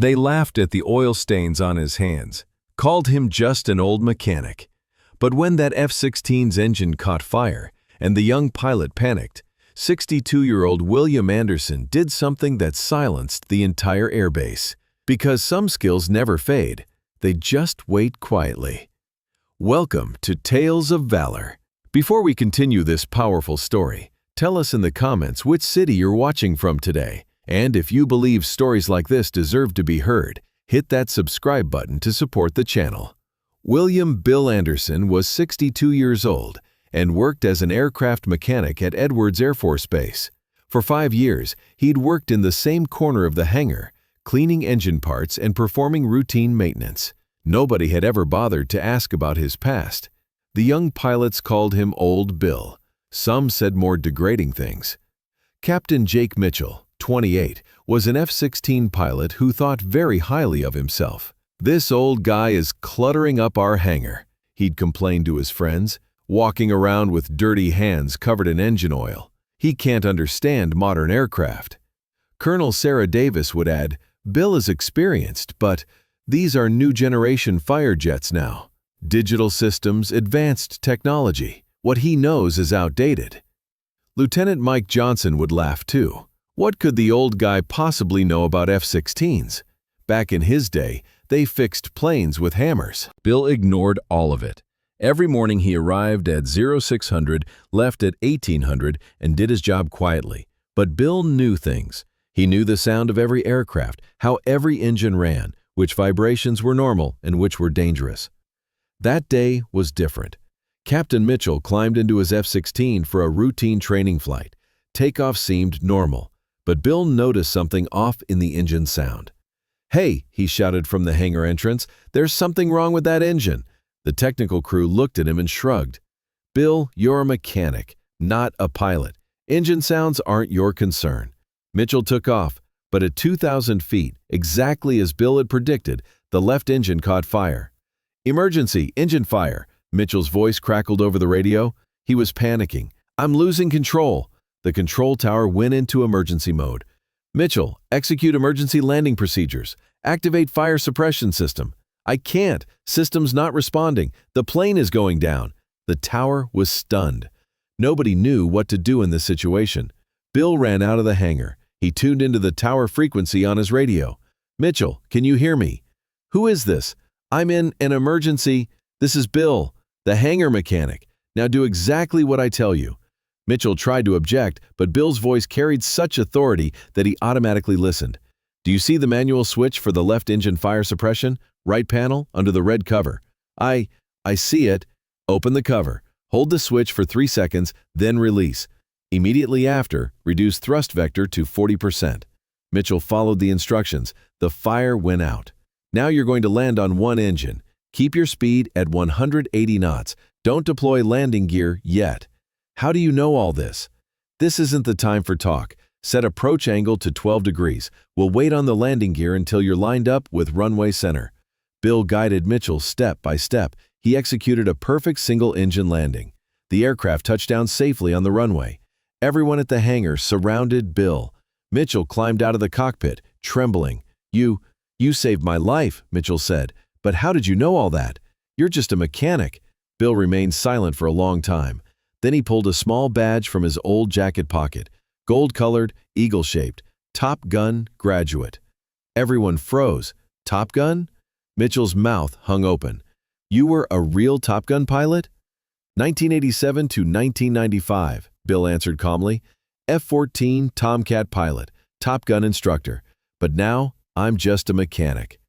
They laughed at the oil stains on his hands, called him just an old mechanic. But when that F-16's engine caught fire and the young pilot panicked, 62-year-old William Anderson did something that silenced the entire airbase. Because some skills never fade, they just wait quietly. Welcome to Tales of Valor. Before we continue this powerful story, tell us in the comments which city you're watching from today. And if you believe stories like this deserve to be heard, hit that subscribe button to support the channel. William Bill Anderson was 62 years old and worked as an aircraft mechanic at Edwards Air Force Base. For 5 years, he'd worked in the same corner of the hangar, cleaning engine parts and performing routine maintenance. Nobody had ever bothered to ask about his past. The young pilots called him Old Bill. Some said more degrading things. Captain Jake Mitchell, 28, was an F-16 pilot who thought very highly of himself. "This old guy is cluttering up our hangar," he'd complain to his friends, walking around with dirty hands covered in engine oil. "He can't understand modern aircraft." Colonel Sarah Davis would add, "Bill is experienced, but these are new generation fire jets now. Digital systems, advanced technology. What he knows is outdated." Lieutenant Mike Johnson would laugh too. What could the old guy possibly know about F-16s? Back in his day, they fixed planes with hammers. Bill ignored all of it. Every morning he arrived at 0600, left at 1800, and did his job quietly. But Bill knew things. He knew the sound of every aircraft, how every engine ran, which vibrations were normal and which were dangerous. That day was different. Captain Mitchell climbed into his F-16 for a routine training flight. Takeoff seemed normal, but Bill noticed something off in the engine sound. "Hey," he shouted from the hangar entrance, "there's something wrong with that engine." The technical crew looked at him and shrugged. "Bill, you're a mechanic, not a pilot. Engine sounds aren't your concern." Mitchell took off, but at 2,000 feet, exactly as Bill had predicted, the left engine caught fire. "Emergency, engine fire," Mitchell's voice crackled over the radio. He was panicking. "I'm losing control." The control tower went into emergency mode. "Mitchell, execute emergency landing procedures. Activate fire suppression system." "I can't. System's not responding. The plane is going down." The tower was stunned. Nobody knew what to do in this situation. Bill ran out of the hangar. He tuned into the tower frequency on his radio. "Mitchell, can you hear me?" "Who is this?" "I'm in an emergency. This is Bill, the hangar mechanic. Now do exactly what I tell you." Mitchell tried to object, but Bill's voice carried such authority that he automatically listened. "Do you see the manual switch for the left engine fire suppression? Right panel, under the red cover." I see it." "Open the cover. Hold the switch for 3 seconds, then release. Immediately after, reduce thrust vector to 40%. Mitchell followed the instructions. The fire went out. "Now you're going to land on one engine. Keep your speed at 180 knots. Don't deploy landing gear yet." "How do you know all this?" "This isn't the time for talk. Set approach angle to 12 degrees. We'll wait on the landing gear until you're lined up with runway center." Bill guided Mitchell step by step. He executed a perfect single-engine landing. The aircraft touched down safely on the runway. Everyone at the hangar surrounded Bill. Mitchell climbed out of the cockpit, trembling. You saved my life," Mitchell said. "But how did you know all that?" "You're just a mechanic." Bill remained silent for a long time. Then he pulled a small badge from his old jacket pocket. Gold-colored, eagle-shaped. "Top Gun Graduate." Everyone froze. "Top Gun?" Mitchell's mouth hung open. "You were a real Top Gun pilot?" 1987 to 1995, Bill answered calmly. "F-14 Tomcat pilot, Top Gun instructor. But now, I'm just a mechanic."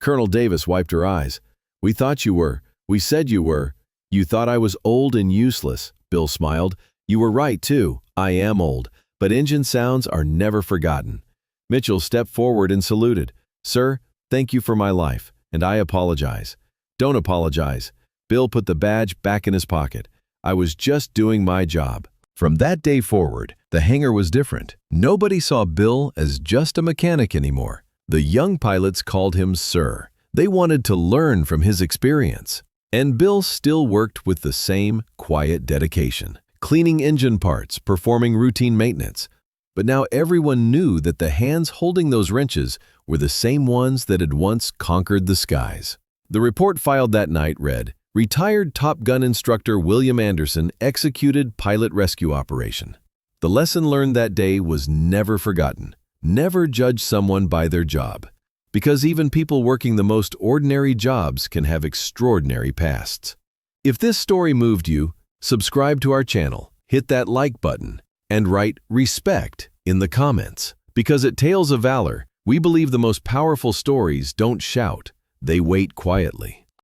Colonel Davis wiped her eyes. "We thought you were. We said you were. You thought I was old and useless." Bill smiled. "You were right, too. I am old. But engine sounds are never forgotten." Mitchell stepped forward and saluted. "Sir, thank you for my life, and I apologize." "Don't apologize." Bill put the badge back in his pocket. "I was just doing my job." From that day forward, the hangar was different. Nobody saw Bill as just a mechanic anymore. The young pilots called him Sir. They wanted to learn from his experience. And Bill still worked with the same quiet dedication, cleaning engine parts, performing routine maintenance. But now everyone knew that the hands holding those wrenches were the same ones that had once conquered the skies. The report filed that night read, "Retired Top Gun instructor William Anderson executed pilot rescue operation." The lesson learned that day was never forgotten. Never judge someone by their job, because even people working the most ordinary jobs can have extraordinary pasts. If this story moved you, subscribe to our channel, hit that like button, and write "respect" in the comments. Because at Tales of Valor, we believe the most powerful stories don't shout, they wait quietly.